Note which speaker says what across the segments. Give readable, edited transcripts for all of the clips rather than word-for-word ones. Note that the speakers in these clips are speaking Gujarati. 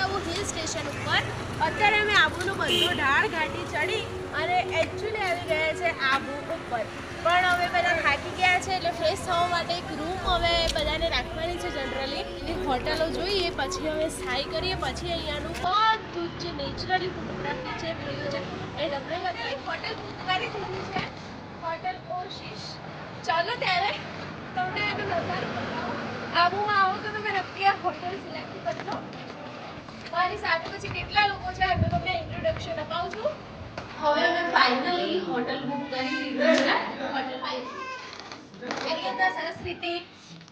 Speaker 1: આબુ હિલ સ્ટેશન ઉપર. અત્યારે અમે આબુનો બધો ઢાળ ઘાટી ચડી અને એકચ્યુઅલી આવી ગયા છે આબુ ઉપર. પણ અમે બધા થાકી ગયા છે એટલે ફ્રેશ થવા માટે એક રૂમ હવે બધાને રાખવાની છે. જનરલી એક હોટલો જોઈએ, પછી અમે સાઈ કરીએ, પછી અહીંયાનું બધું જે નેચરલી ફોટોગ્રાફી છે પેલું છે એ તમને બતાવી. હોટલ બુક કરી દીધી છે, હોટલ ઓશિશ. ચાલો ત્યારે તમને એનું નજારો બતાવો. આબુમાં આવો તો તમે નક્કી આ હોટલ સિલેક્ટ કરજો. મારી સાથે પછી કેટલા લોકો છે એમનું તમને ઇન્ટ્રોડક્શન અપાવું છું. હવે અમે ફાઇનલી હોટલ બુક કરી દીધું છે. હોટલ એની અંદર સરસ રીતે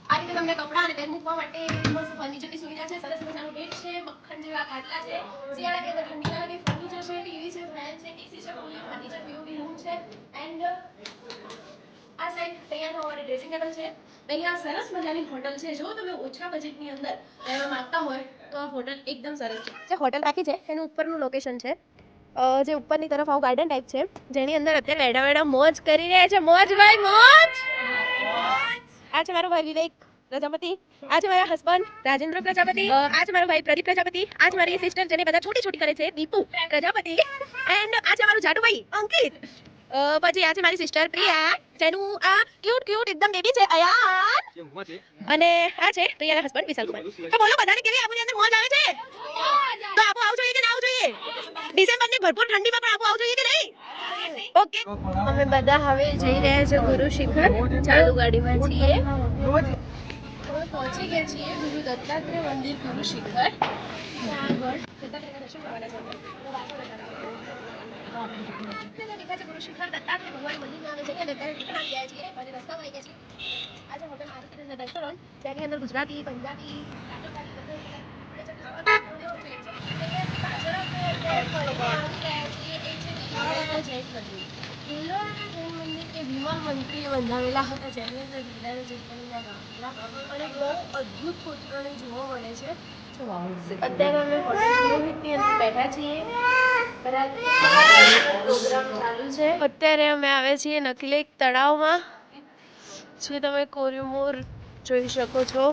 Speaker 1: આ રીતે તમને કપડાં અને બેગ મૂકવા માટે મસ્ત ફર્નિચરની સુવિધા છે. સરસ મજાનું બેડ છે, મક્ખન જેવા ખાટલા છે, શિયાળા કે ઠંડી લાગે ફર્નિચર છે, ટીવી છે, ફેન છે, એસી છે, ફૂલ ફર્નિચર પીઓપી રૂમ છે. એન્ડ આ સાઈડ તૈયાર થવા માટે ડ્રેસિંગ ટેબલ છે. અહીંયા સરસ મજાની હોટલ છે. જો તમે ઓછા બજેટની અંદર રહેવા માંગતા હોય તો આ હોટલ એકદમ સરસ છે. જે હોટલ રાખી છે એનું ઉપરનું લોકેશન છે, જે ઉપરની તરફ આવું ગાર્ડન ટાઈપ છે, જેની અંદર અત્યારે વેડા વેડા મોજ કરી રહ્યા છે. મોજ ભાઈ મોજ. આ છે મારો ભાઈ વિવેક પ્રજાપતિ, આ છે મારા હસબન્ડ રાજેન્દ્ર પ્રજાપતિ, આ છે મારો ભાઈ પ્રદીપ પ્રજાપતિ, આ છે મારી સિસ્ટર જેને બધા છોટી છોટી કરે છે દીપુ પ્રજાપતિ, એન્ડ આ છે મારું જાડુ ભાઈ અંકિત. પછી આ છે મારી સિસ્ટર પ્રિયા જેનું આ ક્યુટ ક્યુટ એકદમ બેબી છે અયાન. અને આ છે પ્રિયાના હસબન્ડ વિશાલ કુમાર. તો બોલો બધાને કેવી આબુની અંદર મોજ આવે છે? તો આબુ આવું જોઈએ કે ના આવું જોઈએ? ડિસેમ્બરની ભરપૂર ઠંડીમાં પણ આબુ આવું જોઈએ કે નહીં? ઓકે, અમે બધા હવે જઈ રહ્યા છે ગુરુ શિખર. ચાલુ ગાડીમાં છીએ, પહોંચી ગયા છીએ ગુરુ દત્તાત્રેય મંદિર ગુરુ શિખર. ત્યાં આગળ દત્તાત્રેયના દર્શન કરવાના છે. ગુરુ શિખર દત્તાત્રેય ભગવાન મંદિરમાં અમે જઈએ અત્યારે ટિકિટ ગયા છીએ અને રસ્તામાં આવી ગયા છીએ. આજે હોટલ મારુતિ રેસ્ટોરન્ટ, જેની અંદર ગુજરાતી, પંજાબી, મંત્રીએ બંધાવેલા હતા, જેની અંદર ગિરનારના જંગલના ગામડા અને બહુ અદ્ભુત કોતરણી જોવા મળે છે. અત્યારે અમે હોટલ પુરોહિતની અંદર બેઠા છીએ. પ્રોગ્રામ ચાલુ છે. અત્યારે અમે આવે છીએ નકલેક તળાવમાં, જે તમે કોરીમોર જોઈ શકો છો.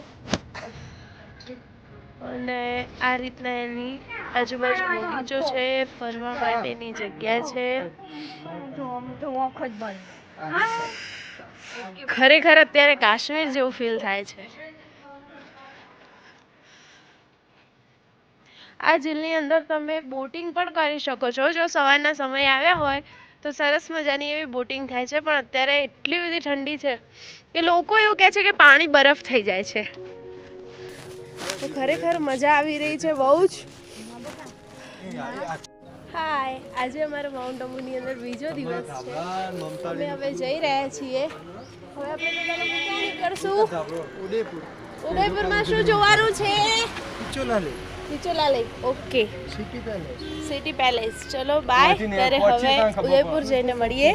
Speaker 1: અને આ રીતના એની આજુબાજુ બગીચો છે, ફરવા માટેની જગ્યા છે. ખરેખર અત્યારે કાશ્મીર જેવું ફીલ થાય છે. આ ઝીલની અંદર તમે બોટિંગ પણ કરી શકો છો. જો સવારના સમયે આવ્યા હોય તો સરસ મજાની એવી બોટિંગ થાય છે. પણ અત્યારે એટલી બધી ઠંડી છે કે લોકો એવું કહે છે કે પાણી બરફ થઈ જાય છે. તો ખરેખર મજા આવી રહી છે બહુ જ. હાય, આજે અમારો માઉન્ટ આબુની અંદર બીજો દિવસ છે. અમે હવે જઈ રહ્યા છીએ. હવે આપણે બધા લોકો ક્યાં નીકળશું? ઉદયપુરમાં શું જોવાનું છે? Pichola lake. Okay, city palace. ચલો બાય. ત્યારે હવે ઉદયપુર જઈને મળીએ.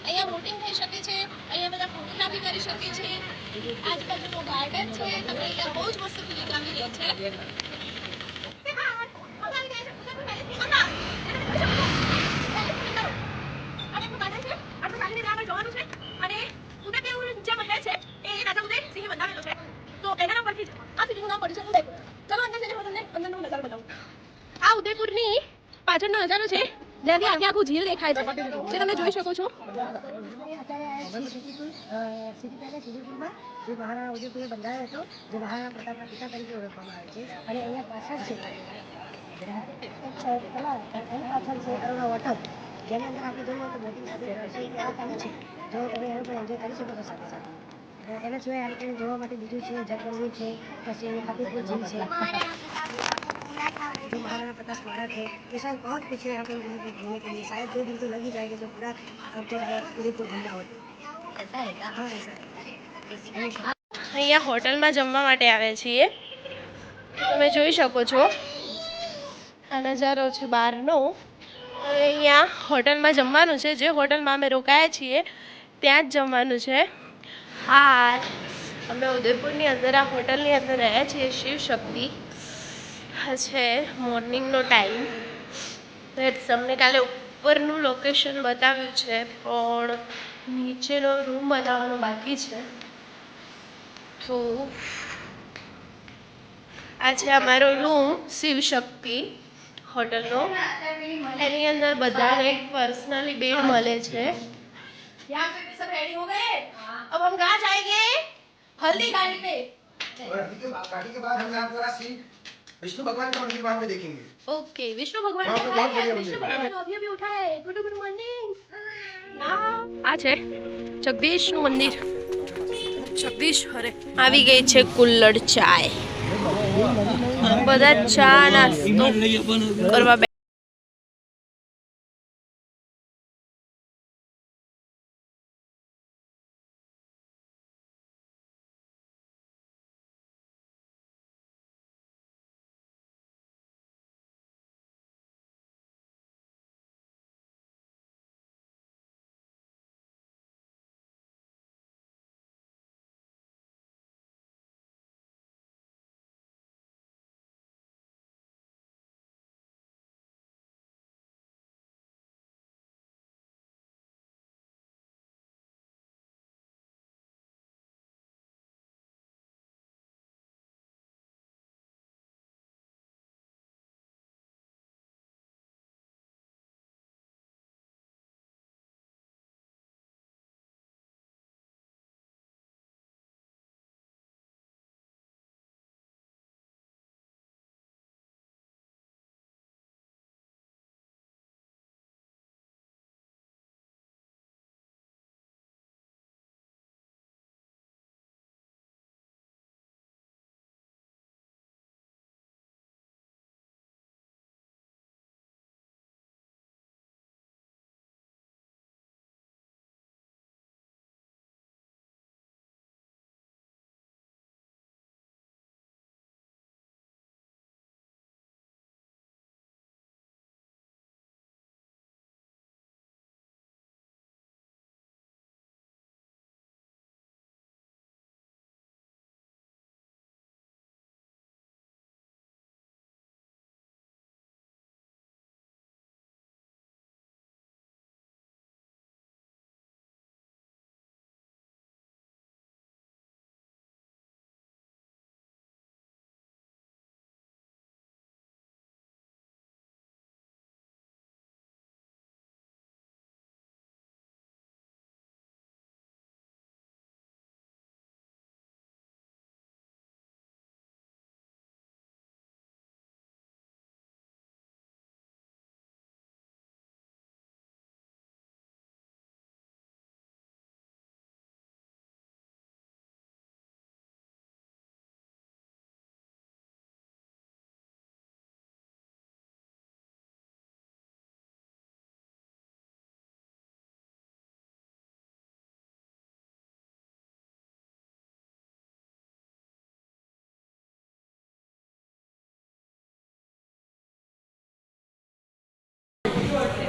Speaker 1: અહીંયા બોટિંગ થઈ શકે છે, અહીંયા બધા ફોટોગ્રાફી કરી શકે છે. આજુબાજુનો ગાર્ડન છે, તમને અહીંયા બહુ જ મસ્ત ફિલિંગ આવી રહી છે. આ ઉદયપુરની પાછળનો નજારો છે, જ્યાંથી આખે આખું ઝીલ દેખાય છે, જે તમે જોઈ શકો છો. સિટી પેલેસ ઉદયપુરમાં જે મહારાણા ઉદયપુરે બંધાયો હતો, જે મહારાણા પ્રતાપના પિતા તરીકે ઓળખવામાં આવે છે. અને અહીંયા પાછળ છે અરોરા વોટર, જેની અંદર આપણે જોઈએ તો બોટિંગ સાથે આ કામ છે. જો તમે એનો પણ એન્જોય કરી શકો છો સાથે સાથે. એના સિવાય આ રીતે જોવા માટે બીજું છે જગમંદિર છે, પછી ફતેહપુર ઝીલ છે, जो महाराणा प्रताप स्मारक है। ये शायद बहुत पीछे यहाँ पे घूमने के लिए शायद 2 दिन तो लग ही जाएगा जो पूरा उदयपुर घूमना हो। ऐसा है क्या? हाँ ऐसा है। અહીંયા હોટલમાં જમવા માટે આવ્યા છીએ. તમે જોઈ શકો છો આ નજારો છે બહારનો. અને અહીંયા હોટલમાં જમવાનું છે. જે હોટલમાં અમે રોકાયા છીએ ત્યાં જ જમવાનું છે. હા, અમે ઉદયપુરની અંદર આ હોટલની અંદર રહ્યા છીએ. શિવ શક્તિ છે. મોર્નિંગનો ટાઈમ. તમને કાલે ઉપરનું લોકેશન બતાવ્યું છે પણ નીચેનો રૂમ બનાવવાનો બાકી છે. તો આ છે અમારો રૂમ શિવ શક્તિ હોટલનો. એની અંદર બધાને પર્સનલી બેડ મળે છે. यहाँ पे सब रेडी हो गए? अब हम कहाँ जाएंगे? हल्दी गाड़ी पे. और हल्दी के बाद हम यहाँ पर विष्णु भगवान का मंदिर वहाँ पे देखेंगे. ओके, विष्णु भगवान का विष्णु भगवान अभी अभी उठा है. Good morning. આ છે જગદીશનું મંદિર. જગદીશ હરે આવી ગઈ છે કુલ્લડ ચાય. બધા ચા નાસ્તો કરવા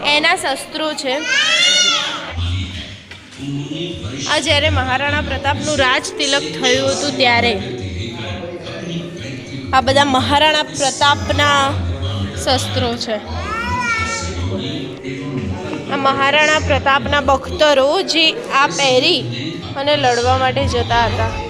Speaker 1: એના શસ્ત્રો છે. આ જ્યારે મહારાણા પ્રતાપનું રાજ તિલક થયું હતું ત્યારે આ બધા મહારાણા પ્રતાપના શસ્ત્રો છે. આ મહારાણા પ્રતાપના બખ્તરો જે આ પહેરી અને લડવા માટે જતા હતા.